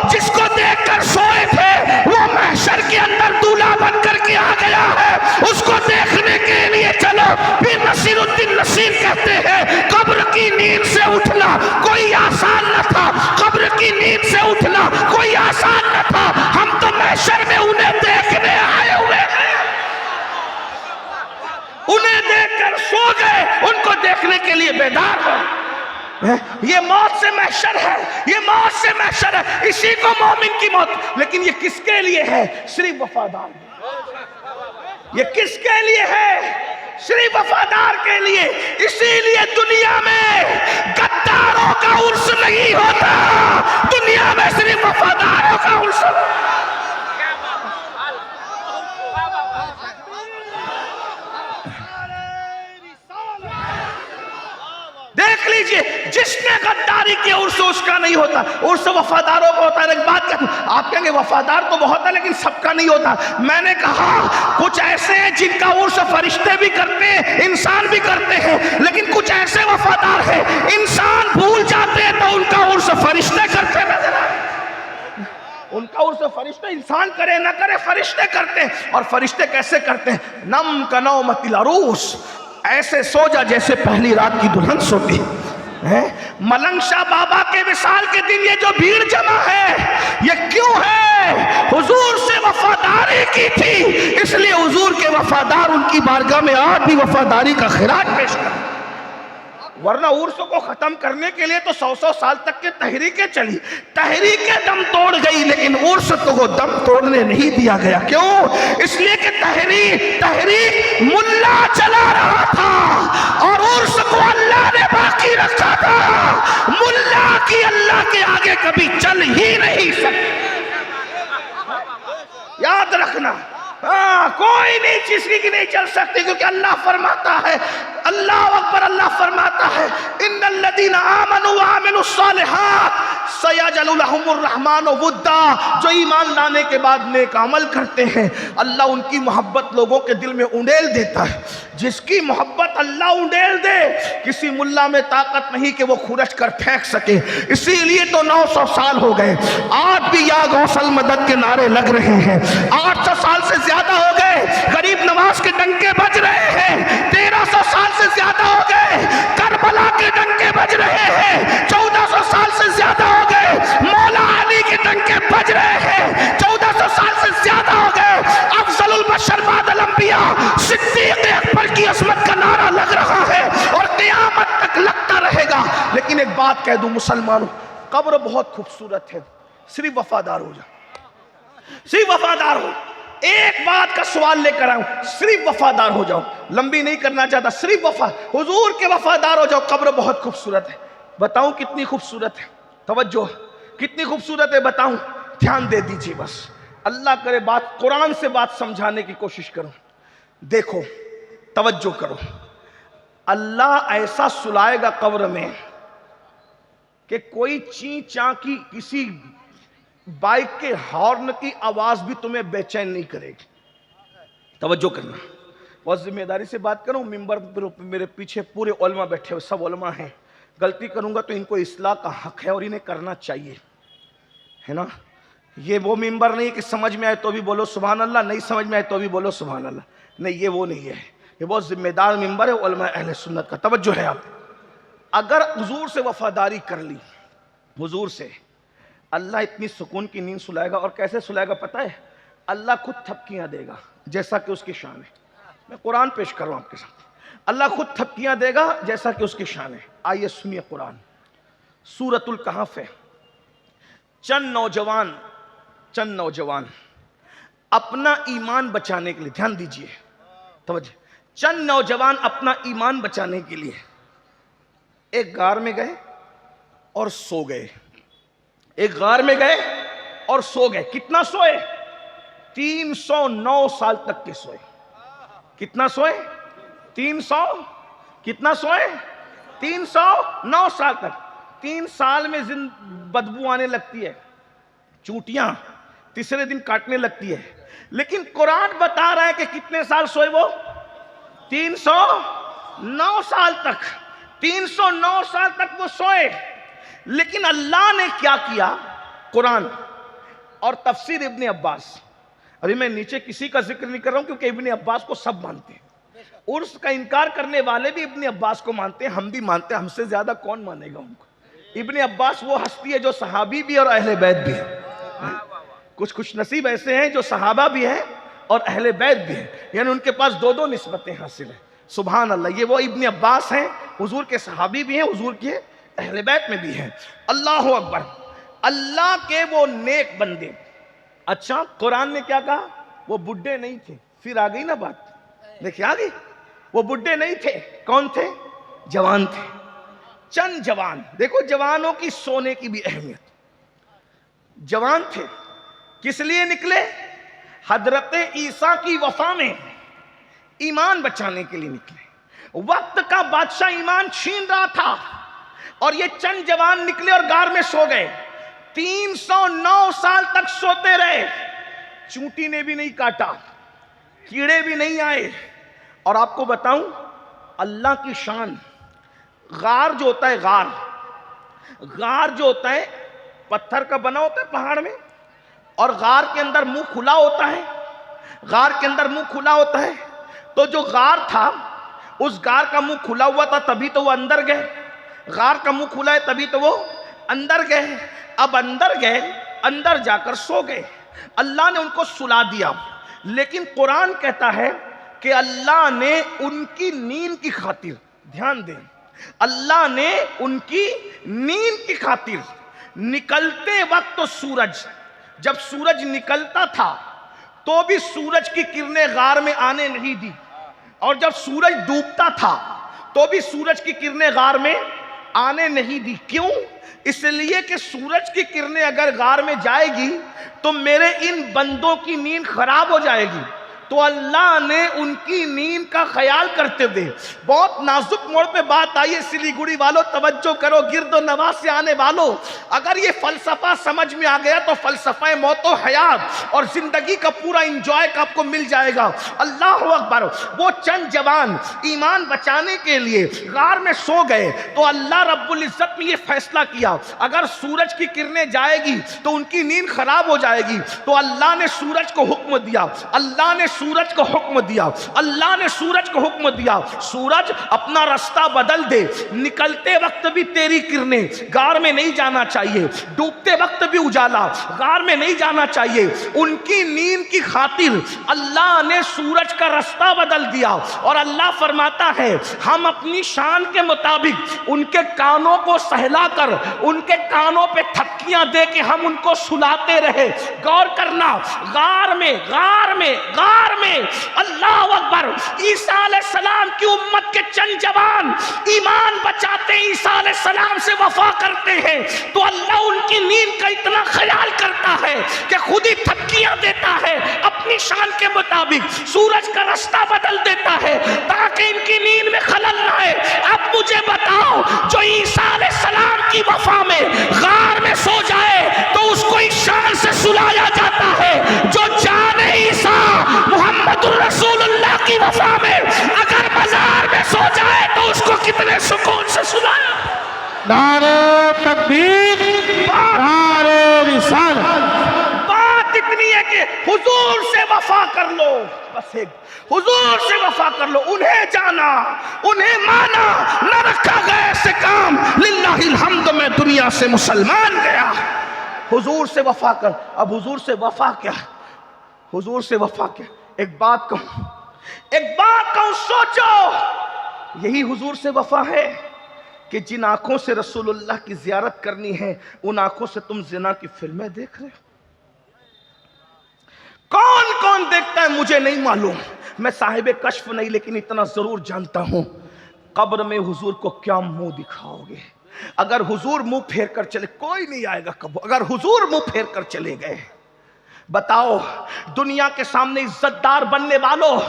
جس کو دیکھ کر سوئے تھے وہ محشر کے اندر دولہا بن کر کے آ گیا ہے، اس کو دیکھنے کے لیے چلو. پھر نصیر الدین نصیر کہتے ہیں قبر کی نیند سے اٹھنا کوئی آسان نہ تھا، قبر کی نیند سے اٹھنا کوئی آسان نہ تھا. ہم تو محشر میں انہیں دیکھنے آئے ہوئے ہیں، انہیں دیکھ کر سو گئے، ان کو دیکھنے کے لیے بیدار ہو. یہ موت سے محشر ہے، یہ موت سے محشر ہے. اسی کو مومن کی موت. لیکن یہ کس کے لیے ہے؟ صرف وفادار. یہ کس کے لیے ہے؟ صرف وفادار کے لیے. اسی لیے دنیا میں غداروں کا عرس نہیں ہوتا، دنیا میں صرف وفاداروں کا عرس. دیکھ لیجئے جس نے غداری کی عرس اس کا نہیں ہوتا، عرس وفاداروں کا ہوتا ہے. ایک بات کہتا ہوں، آپ کہیں گے وفادار تو بہت ہے لیکن سب کا نہیں ہوتا. میں نے کہا کچھ ایسے ہیں جن کا عرس فرشتے بھی کرتے ہیں، انسان بھی کرتے ہیں، لیکن کچھ ایسے وفادار ہیں انسان بھول جاتے ہیں تو ان کا عرس فرشتے کرتے نظر آئے. ان کا عرس فرشتے، انسان کرے نہ کرے فرشتے کرتے ہیں. اور فرشتے کیسے کرتے ہیں؟ نم کا نومت العروس، ایسے سو جا جیسے پہلی رات کی دلہن سوتی ہے۔ ملنگ شاہ بابا کے وصال کے دن یہ جو بھیڑ جمع ہے یہ کیوں ہے؟ حضور سے وفاداری کی تھی، اس لیے حضور کے وفادار ان کی بارگاہ میں آج بھی وفاداری کا خراج پیش کر، ورنہ عرس کو ختم کرنے کے لیے تو 100 سال تک کے تحریکیں چلی، تحریکیں دم توڑ گئی، لیکن عرس کو دم توڑنے نہیں دیا گیا۔ کیوں؟ اس لیے کہ تحریک ملا چلا رہا تھا اور عرس کو اللہ نے باقی رکھا تھا۔ ملا کی اللہ کے آگے کبھی چل ہی نہیں سکتی، یاد رکھنا۔ کوئی نہیں چیز کی نہیں چل سکتی، کیونکہ اللہ فرماتا ہے، اللہ اکبر، اللہ فرماتا ہے ان الذین آمنوا وعملوا الصالحات سیجعل لهم الرحمن ودا، جو ایمان لانے کے بعد نیک عمل کرتے ہیں اللہ ان کی محبت لوگوں کے دل میں انڈیل دیتا ہے۔ جس کی محبت اللہ انڈیل دے کسی ملا میں طاقت نہیں کہ وہ کھرچ کر پھینک سکے، اسی لیے تو 900 سال ہو گئے، آج بھی یا غوث المدد کے نعرے لگ رہے ہیں، 800 سال سے زیادہ ہو گئے غریب نواز کے ڈنکے بج رہے ہیں، 1300 سال سے زیادہ ہو گئے کربلا کے ڈنکے بج رہے ہیں، 1400 سال سے زیادہ ہو گئے مولا علی کے ڈنکے بج رہے ہیں، 1400 سال سے زیادہ ہو گئے افضل البشر بعد الانبیاء صدیق اکبر کی عظمت کا نعرہ لگ رہا ہے اور قیامت تک لگتا رہے گا۔ لیکن ایک بات کہہ دوں مسلمانوں، قبر بہت خوبصورت ہے، صرف وفادار ہو جاؤ، صرف وفادار ہو۔ ایک بات کا سوال لے کر آؤں، صرف وفادار ہو جاؤ، لمبی نہیں کرنا چاہتا، صرف حضور کے وفادار ہو جاؤ۔ قبر بہت خوبصورت ہے، بتاؤں کتنی خوبصورت ہے؟ توجہ، کتنی خوبصورت ہے بتاؤں؟ دھیان دے دیجیے، بس اللہ کرے بات قرآن سے بات سمجھانے کی کوشش کروں۔ دیکھو، توجہ کرو، اللہ ایسا سلائے گا قبر میں کہ کوئی چین چاں کی کسی بائک کے ہارن کی آواز بھی تمہیں بے چین نہیں کرے گی۔ توجہ کرنا، بہت ذمہ داری سے بات کروں، ممبر پر میرے پیچھے پورے علماء بیٹھے ہوئے، سب علماء ہیں، غلطی کروں گا تو ان کو اصلاح کا حق ہے اور انہیں کرنا چاہیے، ہے نا؟ یہ وہ ممبر نہیں کہ سمجھ میں آئے تو بھی بولو سبحان اللہ، نہیں سمجھ میں آئے تو بھی بولو سبحان اللہ، نہیں، یہ وہ نہیں ہے، یہ بہت ذمہ دار ممبر ہے علماء اہل سنت کا۔ توجہ ہے، آپ اگر حضور سے وفاداری کر لی، حضور سے، اللہ اتنی سکون کی نیند سلائے گا، اور کیسے سلائے گا پتہ ہے؟ اللہ خود تھپکیاں دے گا جیسا کہ اس کی شان ہے۔ میں قرآن پیش کر رہا ہوں آپ کے ساتھ، اللہ خود تھپکیاں دے گا جیسا کہ اس کی شان ہے۔ آئیے سنیے قرآن، سورۃ الکہف ہے۔ چند نوجوان اپنا ایمان بچانے کے لیے، دھیان دیجئے، توجہ، چند نوجوان اپنا ایمان بچانے کے لیے ایک غار میں گئے اور سو گئے، ایک غار میں گئے اور سو گئے۔ کتنا سوئے؟ 309 سال تک کے سوئے۔ کتنا سوئے؟ 300 کتنا سوئے؟ 309 سال تک۔ 3 سال میں بدبو آنے لگتی ہے، چونٹیاں تیسرے دن کاٹنے لگتی ہے، لیکن قرآن بتا رہا ہے کہ کتنے سال سوئے وہ؟ 309 سال تک، 309 سال تک وہ سوئے۔ لیکن اللہ نے کیا کیا؟ قرآن اور تفسیر ابن عباس، ابھی میں نیچے کسی کا ذکر نہیں کر رہا ہوں کیونکہ ابن عباس کو سب مانتے ہیں، عرس کا انکار کرنے والے بھی ابن عباس کو مانتے ہیں، ہم بھی مانتے ہیں، ہم سے زیادہ کون مانے گا ان کو؟ ابن عباس وہ ہستی ہے جو صحابی بھی اور اہل بیت بھی ہے۔ کچھ خوش نصیب ایسے ہیں جو صحابہ بھی ہیں اور اہل بیت بھی ہیں، یعنی ان کے پاس دو نسبتیں حاصل ہیں۔ سبحان اللہ، یہ وہ ابن عباس ہیں، حضور کے صحابی بھی ہیں، حضور کے اہل بیت میں بھی ہیں۔ اللہ اکبر، اللہ کے وہ نیک بندے۔ اچھا، قرآن نے کیا کہا؟ وہ بڈھے نہیں تھے، پھر آ گئی نا بات، دیکھیں آ گئی، وہ بڈھے نہیں تھے، کون تھے؟ جوان تھے، چند جوان۔ دیکھو جوانوں کی سونے کی بھی اہمیت، جوان تھے، کس لیے نکلے؟ حضرت عیسیٰ کی وفا میں ایمان بچانے کے لیے نکلے۔ وقت کا بادشاہ ایمان چھین رہا تھا اور یہ چند جوان نکلے اور غار میں سو گئے، 309 سال تک سوتے رہے، چونٹی نے بھی نہیں کاٹا، کیڑے بھی نہیں آئے۔ اور آپ کو بتاؤں اللہ کی شان، غار جو ہوتا ہے، غار جو ہوتا ہے پتھر کا بنا ہوتا ہے پہاڑ میں، اور غار کے اندر منہ کھلا ہوتا ہے، غار کے اندر منہ کھلا ہوتا ہے، تو جو غار تھا اس غار کا منہ کھلا ہوا تھا تبھی تو وہ اندر گئے، غار کا منہ کھلا ہے تبھی تو وہ اندر گئے۔ اب اندر گئے، اندر جا کر سو گئے، اللہ نے ان کو سلا دیا، لیکن قرآن کہتا ہے کہ اللہ نے ان کی نیند کی خاطر، دھیان دیں، اللہ نے ان کی نیند کی خاطر نکلتے وقت تو سورج، جب سورج نکلتا تھا تو بھی سورج کی کرنیں غار میں آنے نہیں دی، اور جب سورج ڈوبتا تھا تو بھی سورج کی کرنیں غار میں آنے نہیں دی۔ کیوں؟ اس لیے کہ سورج کی کرنیں اگر غار میں جائے گی تو میرے ان بندوں کی نیند خراب ہو جائے گی، تو اللہ نے ان کی نیند کا خیال کرتے ہوئے، بہت نازک موڑ پہ بات آئی ہے سلیگوڑی والوں، توجہ کرو، گرد و نواح سے آنے والوں، اگر یہ فلسفہ سمجھ میں آ گیا تو فلسفہ موت و حیات اور زندگی کا پورا انجوائے کا آپ کو مل جائے گا۔ اللہ اکبر۔ وہ چند جوان ایمان بچانے کے لیے غار میں سو گئے تو اللہ رب العزت نے یہ فیصلہ کیا اگر سورج کی کرنیں جائے گی تو ان کی نیند خراب ہو جائے گی، تو اللہ نے سورج کو حکم دیا، اللہ نے سورج کو حکم دیا، اللہ نے سورج کو حکم دیا، سورج اپنا راستہ بدل دے، نکلتے وقت بھی تیری کرنیں غار میں نہیں جانا چاہیے، ڈوبتے وقت بھی اجالا غار میں نہیں جانا چاہیے۔ ان کی نیند کی خاطر اللہ نے سورج کا راستہ بدل دیا، اور اللہ فرماتا ہے ہم اپنی شان کے مطابق ان کے کانوں کو سہلا کر، ان کے کانوں پہ تھپکیاں دے کے ہم ان کو سلاتے رہے۔ غور کرنا، غار میں اللہ اکبر، عیسیٰ علیہ السلام کی امت کے چند جوان ایمان بچاتے ہیں، عیسیٰ علیہ السلام سے وفا کرتے ہیں، تو اللہ ان کی نیند کا اتنا خیال کرتا ہے کہ خود ہی تھپکیاں دیتا ہے، اپنی شان کے مطابق سورج کا راستہ بدل دیتا ہے تاکہ ان کی نیند میں خلل نہ آئے۔ اب مجھے بتاؤ، جو عیسیٰ علیہ السلام کی وفا میں غار میں سو جائے تو اس کو اس شان سے سلایا جاتا ہے، جو جان عیسیٰ محمد الرسول اللہ کی وفا میں اگر بازار میں سو جائے تو اس کو کتنے سکون سے سلایا۔
نعرہ تکبیر، نعرہ رسالت۔
بات اتنی ہے کہ حضور سے وفا کر لو، بس ایک حضور سے وفا کر لو، انہیں جانا، انہیں مانا، نہ رکھا گیا ایسے کام۔ للہ الحمد میں دنیا سے مسلمان گیا۔ حضور سے وفا کر۔ اب حضور سے وفا کیا؟ حضور سے وفا کیا؟ ایک بات کہوں، سوچو، یہی حضور سے وفا ہے کہ جن آنکھوں سے رسول اللہ کی زیارت کرنی ہے ان آنکھوں سے تم زنا کی فلمیں دیکھ رہے ہو۔ کون کون دیکھتا ہے مجھے نہیں معلوم، میں صاحب کشف نہیں، لیکن اتنا ضرور جانتا ہوں قبر میں حضور کو کیا منہ دکھاؤ گے۔ اگر حضور منہ پھیر کر چلے، کوئی نہیں آئے گا قبر، اگر حضور منہ پھیر کر چلے گئے، بتاؤ دنیا کے سامنے عزت دار بننے والوں،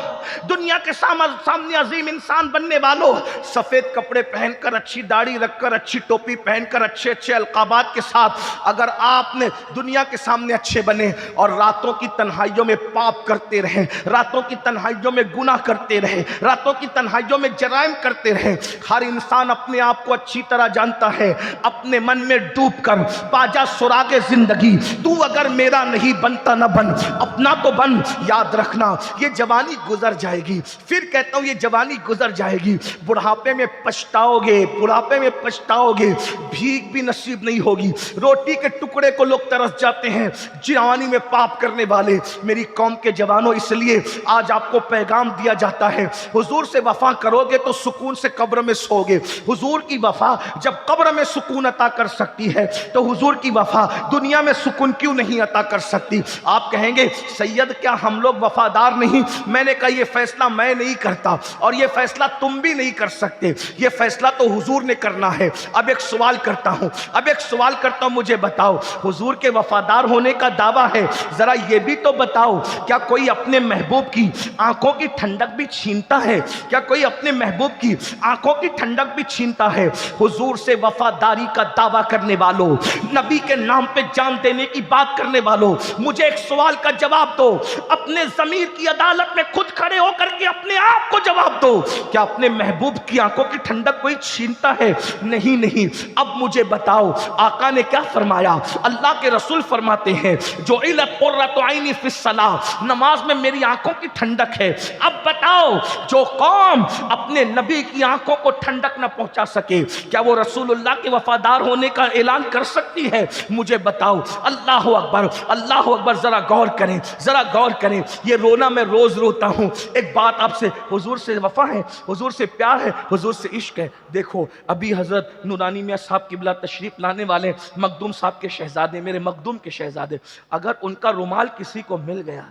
دنیا کے سامنے عظیم انسان بننے والوں، سفید کپڑے پہن کر، اچھی داڑھی رکھ کر، اچھی ٹوپی پہن کر، اچھے اچھے القابات کے ساتھ اگر آپ نے دنیا کے سامنے اچھے بنے اور راتوں کی تنہائیوں میں پاپ کرتے رہے، راتوں کی تنہائیوں میں گناہ کرتے رہے، راتوں کی تنہائیوں میں جرائم کرتے رہے، ہر انسان اپنے آپ کو اچھی طرح جانتا ہے، اپنے من میں ڈوب کر باجا سراغ زندگی، تو اگر میرا نہیں بنتا نہ بن، اپنا تو بن۔ یاد رکھنا یہ جوانی گزر جائے گی، پھر کہتا ہوں یہ جوانی گزر جائے گی، بڑھاپے میں پچھتاؤ گے، بڑھاپے میں پچھتاؤ گے، بھیک بھی نصیب نہیں ہوگی، روٹی کے ٹکڑے کو لوگ ترس جاتے ہیں جوانی میں پاپ کرنے والے۔ میری قوم کے جوانوں، اس لیے آج آپ کو پیغام دیا جاتا ہے، حضور سے وفا کرو گے تو سکون سے قبر میں سو گے۔ حضور کی وفا جب قبر میں سکون عطا کر سکتی ہے تو حضور کی وفا دنیا میں سکون کیوں نہیں عطا کر سکتی؟ آپ کہیں گے سید کیا ہم لوگ وفادار نہیں؟ میں نے کہا یہ فیصلہ میں نہیں کرتا اور یہ فیصلہ تم بھی نہیں کر سکتے، یہ فیصلہ تو حضور نے کرنا ہے۔ اب ایک سوال کرتا ہوں، مجھے بتاؤ، حضور کے وفادار ہونے کا دعویٰ ہے، ذرا یہ بھی تو بتاؤ کیا کوئی اپنے محبوب کی آنکھوں کی ٹھنڈک بھی چھینتا ہے؟ کیا کوئی اپنے محبوب کی آنکھوں کی ٹھنڈک بھی چھینتا ہے؟ حضور سے وفاداری کا دعویٰ کرنے والوں، نبی کے نام پہ جان دینے کی بات کرنے والوں، مجھے ایک سوال کا جواب دو، اپنے ضمیر کی عدالت میں خود کھڑے ہو کر کے اپنے آپ کو جواب جواب دو، کیا اپنے محبوب کی آنکھوں کی ٹھنڈک کوئی چھینتا ہے؟ نہیں نہیں۔ اب مجھے بتاؤ آقا نے کیا فرمایا؟ اللہ کے رسول فرماتے ہیں جو علت قرۃ عینی فی الصلاۃ، نماز میں میری آنکھوں کی ٹھنڈک ہے۔ اب بتاؤ جو قوم اپنے نبی کی آنکھوں کو ٹھنڈک نہ پہنچا سکے، کیا وہ رسول اللہ کے وفادار ہونے کا اعلان کر سکتی ہے؟ مجھے بتاؤ۔ اللہ اکبر، اللہ اکبر۔ ذرا غور کریں، ذرا غور کریں۔ یہ رونا میں روز روتا ہوں۔ ایک بات آپ سے، حضور سے وفا ہے، حضور سے پیار ہے، حضور سے عشق ہے۔ دیکھو ابھی حضرت نورانی میاں صاحب قبلہ تشریف لانے والے، مخدوم صاحب کے شہزادے، میرے مخدوم کے شہزادے، اگر ان کا رومال کسی کو مل گیا،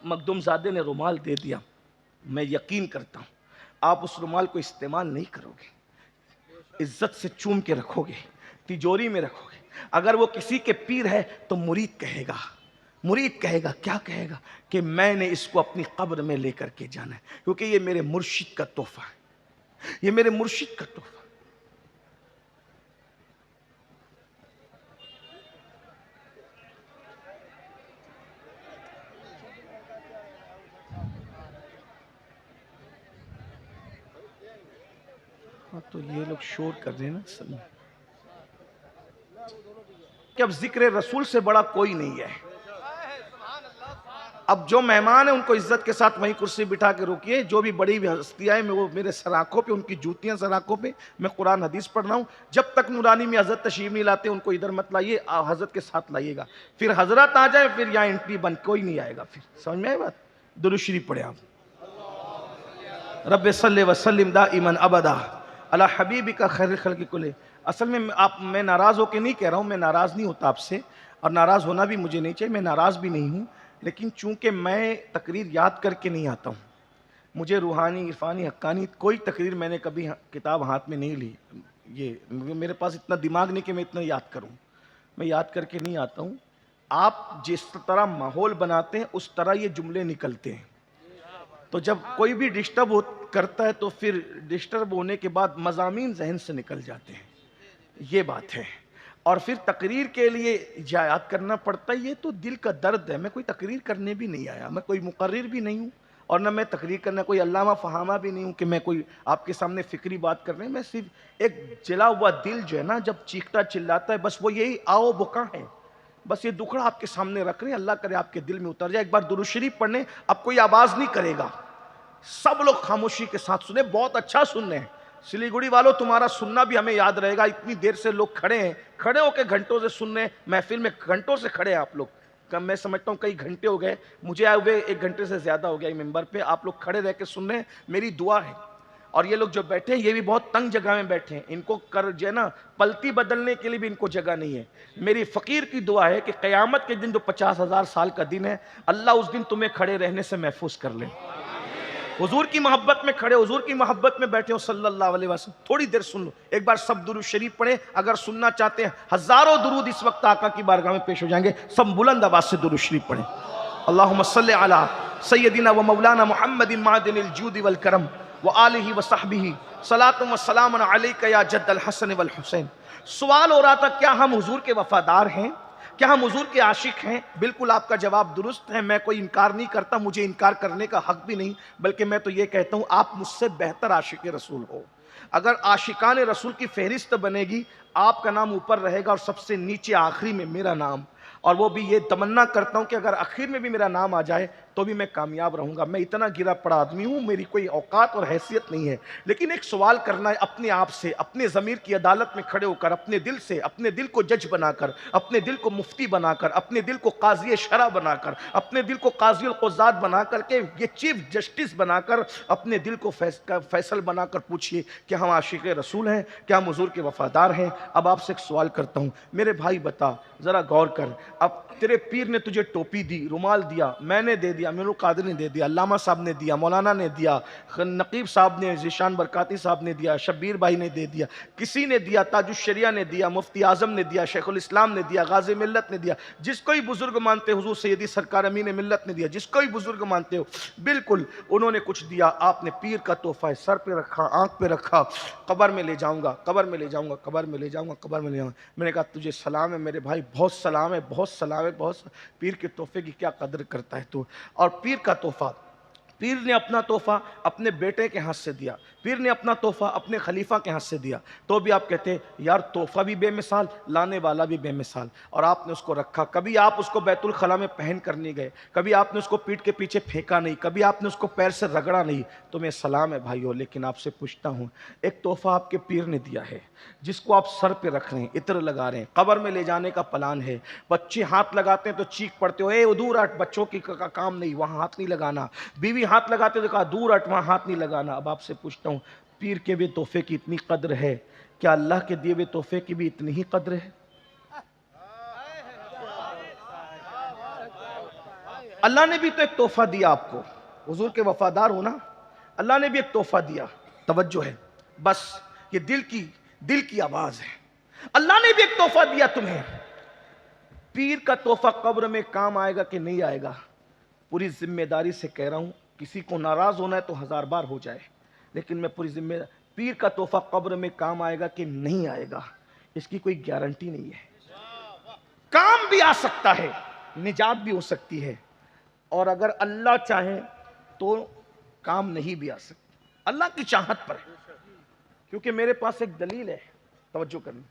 مخدوم زادے نے رومال دے دیا، میں یقین کرتا ہوں آپ اس رومال کو استعمال نہیں کرو گے، عزت سے چوم کے رکھو گے، تجوری میں رکھو گے۔ اگر وہ کسی کے پیر ہے تو مرید کہے گا، مرید کہے گا، کیا کہے گا؟ کہ میں نے اس کو اپنی قبر میں لے کر کے جانا ہے، کیونکہ یہ میرے مرشد کا تحفہ ہے، یہ میرے مرشد کا تحفہ ہے۔ ہاں تو یہ لوگ شور کر رہے ہیں نا سب، کہ اب ذکر رسول سے بڑا کوئی نہیں ہے۔ اب جو مہمان ہیں ان کو عزت کے ساتھ وہیں کرسی بٹھا کے روکیے، جو بھی بڑی ہستیاں ہیں وہ میرے سر آنکھوں پہ، ان کی جوتیاں سر آنکھوں پہ، میں قرآن حدیث پڑھ رہا ہوں۔ جب تک نورانی میں حضرت تشریف نہیں لاتے ان کو ادھر مت لائیے، حضرت کے ساتھ لائیے گا، پھر حضرت آ جائے پھر یہاں انٹری بند، کوئی نہیں آئے گا۔ پھر سمجھ میں آئے بات؟ درود شریف پڑھیں آپ۔ رب صلی وسلم دائما ابدا علی حبیبک خیر الخلق کلہ۔ اصل میں میں ناراض ہو کے نہیں کہہ رہا ہوں، میں ناراض نہیں ہوتا آپ سے، اور ناراض ہونا بھی مجھے نہیں چاہیے، میں ناراض بھی نہیں ہوں، لیکن چونکہ میں تقریر یاد کر کے نہیں آتا ہوں، مجھے روحانی، عرفانی، حقانی کوئی تقریر میں نے کبھی کتاب ہاتھ میں نہیں لی، یہ میرے پاس اتنا دماغ نہیں کہ میں اتنا یاد کروں، میں یاد کر کے نہیں آتا ہوں۔ آپ جس طرح ماحول بناتے ہیں اس طرح یہ جملے نکلتے ہیں، تو جب کوئی بھی ڈسٹرب کرتا ہے تو پھر ڈسٹرب ہونے کے بعد مضامین ذہن سے نکل جاتے ہیں، یہ بات ہے۔ اور پھر تقریر کے لیے یاد کرنا پڑتا ہے، یہ تو دل کا درد ہے۔ میں کوئی تقریر کرنے بھی نہیں آیا، میں کوئی مقرر بھی نہیں ہوں، اور نہ میں تقریر کرنا کوئی علامہ فہامہ بھی نہیں ہوں کہ میں کوئی آپ کے سامنے فکری بات کر رہے ہیں۔ میں صرف ایک جلا ہوا دل جو ہے نا جب چیختا چلاتا ہے، بس وہ یہی آؤ بکا ہے، بس یہ دکھڑا آپ کے سامنے رکھ رہے ہیں، اللہ کرے آپ کے دل میں اتر جائے۔ ایک بار درود شریف پڑھنے، اب کوئی آواز نہیں کرے گا، سب لوگ خاموشی کے ساتھ سنیں، بہت اچھا سننے ہیں۔ سلیگوڑی والوں تمہارا سننا بھی ہمیں یاد رہے گا، اتنی دیر سے لوگ کھڑے ہیں، کھڑے ہو کے گھنٹوں سے سننے، محفل میں گھنٹوں سے کھڑے ہیں آپ لوگ، میں سمجھتا ہوں کئی گھنٹے ہو گئے، مجھے آئے ہوئے 1 گھنٹے سے زیادہ ہو گیا ممبر پہ، آپ لوگ کھڑے رہ کے سن رہے ہیں، میری دعا ہے۔ اور یہ لوگ جو بیٹھے ہیں یہ بھی بہت تنگ جگہ میں بیٹھے ہیں، ان کو جو ہے نا پلتی بدلنے کے لیے بھی ان کو جگہ نہیں ہے۔ میری فقیر کی دعا ہے کہ قیامت کے دن جو 50,000 سال کا دن ہے، اللہ اس دن تمہیں کھڑے رہنے سے محفوظ کر لے، حضور کی محبت میں کھڑے، حضور کی محبت میں بیٹھے ہو صلی اللہ علیہ وسلم۔ تھوڑی دیر سن لو، ایک بار سب درود شریف پڑھیں، اگر سننا چاہتے ہیں ہزاروں درود اس وقت آقا کی بارگاہ میں پیش ہو جائیں گے، سب بلند آواز سے درود شریف پڑھیں۔ اللہم صلی علی سیدنا و مولانا محمد معدن الجود والکرم وآلہ وصحبہ صلاۃ و سلام علیک یا جد الحسن والحسین۔ سوال ہو رہا تھا کیا ہم حضور کے وفادار ہیں، کیا ہم حضور کے عاشق ہیں؟ بالکل آپ کا جواب درست ہے، میں کوئی انکار نہیں کرتا، مجھے انکار کرنے کا حق بھی نہیں، بلکہ میں تو یہ کہتا ہوں آپ مجھ سے بہتر عاشق رسول ہو۔ اگر عاشقان رسول کی فہرست بنے گی، آپ کا نام اوپر رہے گا اور سب سے نیچے آخری میں میرا نام، اور وہ بھی یہ تمنا کرتا ہوں کہ اگر آخر میں بھی میرا نام آ جائے تو بھی میں کامیاب رہوں گا۔ میں اتنا گرا پڑا آدمی ہوں، میری کوئی اوقات اور حیثیت نہیں ہے، لیکن ایک سوال کرنا ہے اپنے آپ سے، اپنے ضمیر کی عدالت میں کھڑے ہو کر، اپنے دل سے، اپنے دل کو جج بنا کر، اپنے دل کو مفتی بنا کر، اپنے دل کو قاضی شرع بنا کر، اپنے دل کو قاضی القضات بنا کر کے، یہ چیف جسٹس بنا کر، اپنے دل کو فیصل بنا کر پوچھئے کہ ہم عاشق رسول ہیں، کیا ہم حضور کے وفادار ہیں؟ اب آپ سے ایک سوال کرتا ہوں، میرے بھائی بتا، ذرا غور کر، اب تیرے پیر نے تجھے ٹوپی دی، رومال دیا، میں نے دے دیا، امیر القادر نے دے دیا، علامہ صاحب نے دیا، مولانا نے دیا، نقیب صاحب نے، ذیشان برکاتی صاحب نے دیا، شبیر بھائی نے دے دیا، کسی نے دیا، تاج الشریعہ نے دیا، مفتی اعظم نے دیا، شیخ الاسلام نے دیا، غازی ملت نے دیا، جس کو ہی بزرگ مانتے حضور سیدی سرکار امین ملت نے دیا، جس کو ہی بزرگ مانتے ہو، بالکل انہوں نے کچھ دیا، آپ نے پیر کا تحفہ ہے سر پہ رکھا، آنکھ پہ رکھا، قبر میں لے جاؤں گا، قبر میں لے جاؤں گا، قبر میں لے جاؤں گا، قبر میں لے جاؤں گا۔ میں نے کہا تجھے سلام ہے میرے بھائی، بہت سلام ہے، بہت سلام ہے، بہت پیر کے تحفے کی کیا قدر کرتا ہے تو، اور پیر کا تحفہ، پیر نے اپنا تحفہ اپنے بیٹے کے ہاتھ سے دیا، پیر نے اپنا تحفہ اپنے خلیفہ کے ہاتھ سے دیا، تو بھی آپ کہتے ہیں یار تحفہ بھی بے مثال، لانے والا بھی بے مثال، اور آپ نے اس کو رکھا۔ کبھی آپ اس کو بیت الخلاء میں پہن کر نہیں گئے، کبھی آپ نے اس کو پیٹھ کے پیچھے پھینکا نہیں، کبھی آپ نے اس کو پیر سے رگڑا نہیں۔ تمہیں سلام ہے بھائیو، لیکن آپ سے پوچھتا ہوں، ایک تحفہ آپ کے پیر نے دیا ہے جس کو آپ سر پہ رکھ رہے ہیں، عطر لگا رہے ہیں، قبر میں لے جانے کا پلان ہے، بچے ہاتھ لگاتے ہیں تو چیخ پڑتے ہو اے دور ہٹ، بچوں کی کام نہیں، وہاں ہاتھ نہیں لگانا، بیوی ہاتھ لگاتے تو کہا دور ہٹ، وہاں ہاتھ نہیں لگانا۔ اب آپ سے پوچھتا ہوں، پیر کے بھی تحفے کی اتنی قدر ہے، کیا اللہ کے دیے ہوئے تحفے کی بھی اتنی ہی قدر ہے؟ اللہ نے بھی تو ایک تحفہ دیا آپ کو، حضور کے وفادار ہو نا، اللہ نے بھی ایک تحفہ دیا، توجہ ہے، بس یہ دل کی آواز ہے۔ اللہ نے بھی ایک تحفہ دیا تمہیں، پیر کا تحفہ قبر میں کام آئے گا کہ نہیں آئے گا؟ پوری ذمہ داری سے کہہ رہا ہوں، کسی کو ناراض ہونا ہے تو 1000 بار ہو جائے، لیکن میں پوری ذمہ داری، پیر کا تحفہ قبر میں کام آئے گا کہ نہیں آئے گا، اس کی کوئی گارنٹی نہیں ہے۔ کام بھی آ سکتا ہے، نجات بھی ہو سکتی ہے، اور اگر اللہ چاہے تو کام نہیں بھی آ سکتا، اللہ کی چاہت پر ہے۔ کیونکہ میرے پاس ایک دلیل ہے، توجہ کرنا،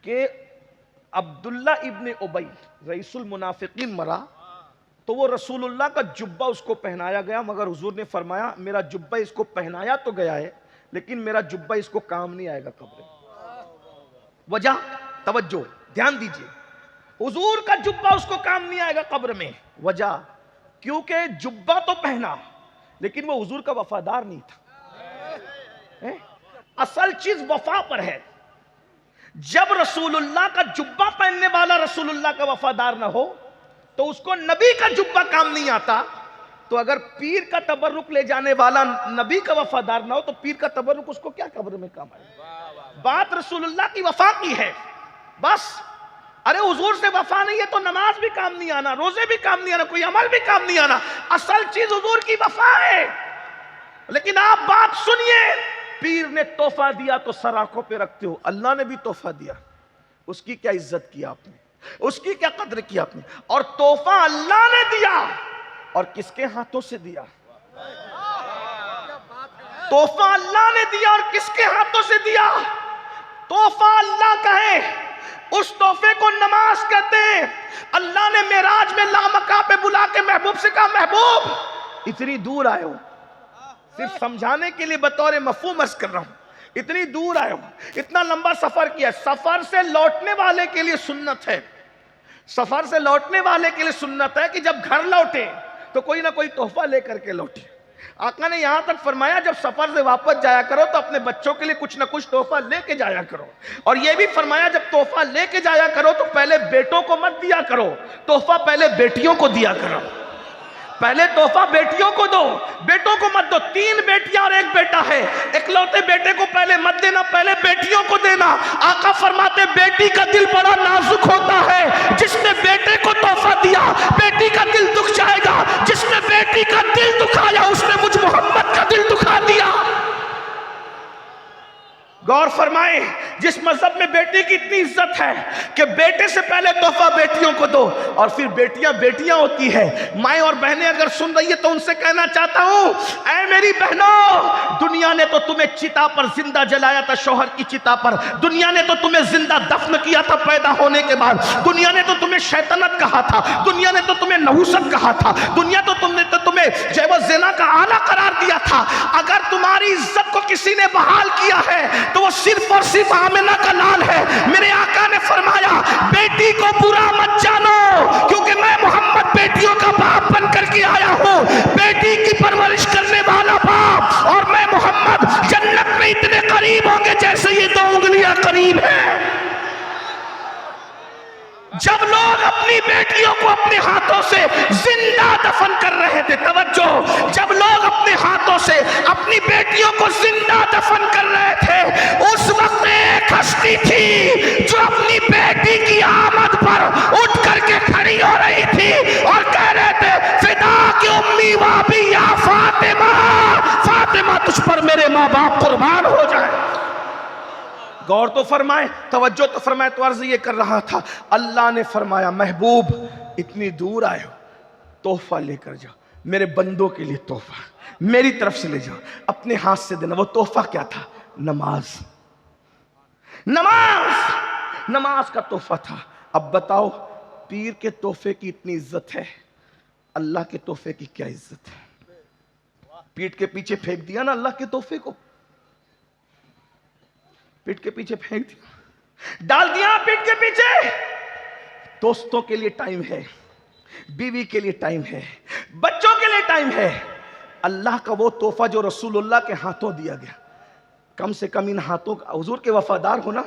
کہ عبداللہ ابن ابی رئیس المنافقین مرا تو وہ رسول اللہ کا جبہ اس کو پہنایا گیا، مگر حضور نے فرمایا میرا جبہ اس کو پہنایا تو گیا ہے لیکن میرا جبہ اس کو کام نہیں آئے گا قبر میں۔ وجہ، توجہ دھیان دیجئے، حضور کا جبہ اس کو کام نہیں آئے گا قبر میں، وجہ کیونکہ جبہ تو پہنا لیکن وہ حضور کا وفادار نہیں تھا۔ اصل چیز وفا پر ہے، جب رسول اللہ کا جبہ پہننے والا رسول اللہ کا وفادار نہ ہو تو اس کو نبی کا جبہ کام نہیں آتا، تو اگر پیر کا تبرک لے جانے والا نبی کا وفادار نہ ہو تو پیر کا تبرک اس کو کیا قبر میں کام آئے؟ بات رسول اللہ کی وفا کی ہے، بس۔ ارے حضور سے وفا نہیں ہے تو نماز بھی کام نہیں آنا، روزے بھی کام نہیں آنا، کوئی عمل بھی کام نہیں آنا، اصل چیز حضور کی وفا ہے۔ لیکن آپ بات سنیے، پیر نے تحفہ دیا تو سر آنکھوں پہ رکھتے ہو، اللہ نے بھی تحفہ دیا، اس کی کیا عزت کی آپ نے، اس کی کیا قدر کی آپ نے؟ اور تحفہ اللہ نے دیا، اور کس کے ہاتھوں سے دیا؟ تحفہ اللہ نے دیا اور کس کے ہاتھوں سے دیا؟ تحفہ اللہ کا ہے، اس تحفے کو نماز کہتے ہیں۔ اللہ نے معراج میں لامکاں پہ بلا کے محبوب سے کہا محبوب اتنی دور آئے ہو، صرف سمجھانے کے لیے بطور مفہوم عرض کر رہا ہوں، اتنی دور آئے ہو، اتنا لمبا سفر کیا، سفر سے لوٹنے والے کے لیے سنت ہے، سفر سے لوٹنے والے کے لیے سنت ہے کہ جب گھر لوٹے تو کوئی نہ کوئی تحفہ لے کر کے لوٹے۔ آقا نے یہاں تک فرمایا جب سفر سے واپس جایا کرو تو اپنے بچوں کے لیے کچھ نہ کچھ تحفہ لے کے جایا کرو، اور یہ بھی فرمایا جب تحفہ لے کے جایا کرو تو پہلے بیٹوں کو مت دیا کرو، تحفہ پہلے بیٹیوں کو دیا کرو، پہلے تحفہ بیٹیوں کو دو، بیٹوں کو مت دو۔ 3 بیٹیاں اور 1 بیٹا ہے، اکلوتے بیٹے کو پہلے مت دینا، پہلے بیٹیوں کو دینا۔ آقا فرماتے بیٹی کا دل بڑا نازک ہوتا ہے، جس نے بیٹے کو تحفہ دیا بیٹی کا دل دکھ جائے گا، جس نے بیٹی کا دل دکھایا اس نے مجھ محمد کا دل دکھا دیا۔ غور فرمائیں، جس مذہب میں بیٹی کی اتنی عزت ہے کہ بیٹے سے پہلے تحفہ بیٹیوں کو دو، اور پھر بیٹیاں بیٹیاں ہوتی ہے۔ مائیں اور بہنیں اگر سن رہی ہے تو ان سے کہنا چاہتا ہوں، اے میری بہنوں، دنیا نے تو تمہیں چتا پر زندہ جلایا تھا، شوہر کی چتا پر، دنیا نے تو تمہیں زندہ دفن کیا تھا پیدا ہونے کے بعد، دنیا نے تو تمہیں شیطنت کہا تھا، دنیا نے تو تمہیں نحوست کہا تھا، دنیا تو تمہیں جو وہ زنا کا آلہ قرار دیا تھا۔ اگر تمہاری عزت کو کسی نے بحال کیا ہے تو وہ صرف اور صرف آمنہ کا لال ہے۔ میرے آقا نے فرمایا بیٹی کو برا مت جانو، کیونکہ میں محمد بیٹیوں کا باپ بن کر کے آیا ہوں، بیٹی کی پرورش کرنے والا باپ، اور میں محمد جنت میں اتنے قریب ہوں گے جیسے یہ 2 انگلیاں قریب ہیں۔ جب لوگ اپنی بیٹیوں کو اپنے ہاتھوں سے زندہ دفن کر رہے تھے، توجہ، جب لوگ اپنے ہاتھوں سے اپنی بیٹیوں کو زندہ دفن کر رہے تھے، اس وقت ایک ہستی تھی جو اپنی بیٹی کی آمد پر اٹھ کر کے کھڑی ہو رہی تھی اور کہہ رہے تھے فدا کی امی و ابی یا فاطمہ، فاطمہ تجھ پر میرے ماں باپ قربان ہو جائے۔ غور تو فرمائے، توجہ تو فرمائے، تو عرض یہ کر رہا تھا، اللہ نے فرمایا محبوب اتنی دور آئے ہو، تحفہ لے کر جاؤ۔ میرے بندوں کے لیے تحفہ میری طرف سے لے جاؤ، اپنے ہاتھ سے دینا۔ وہ تحفہ کیا تھا؟ نماز، نماز، نماز کا تحفہ تھا۔ اب بتاؤ پیر کے تحفے کی اتنی عزت ہے، اللہ کے تحفے کی کیا عزت ہے؟ پیٹ کے پیچھے پھینک دیا نا اللہ کے تحفے کو، پیٹ کے پیچھے پھینک دیا، ڈال دیا پیٹ کے پیچھے۔ دوستوں کے لیے ٹائم ہے، بیوی کے لیے ٹائم ہے، بچوں کے لیے ٹائم ہے۔ اللہ کا وہ تحفہ جو رسول اللہ کے ہاتھوں دیا گیا، کم سے کم ان ہاتھوں کا، حضور کے وفادار ہونا،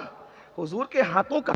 حضور کے ہاتھوں کا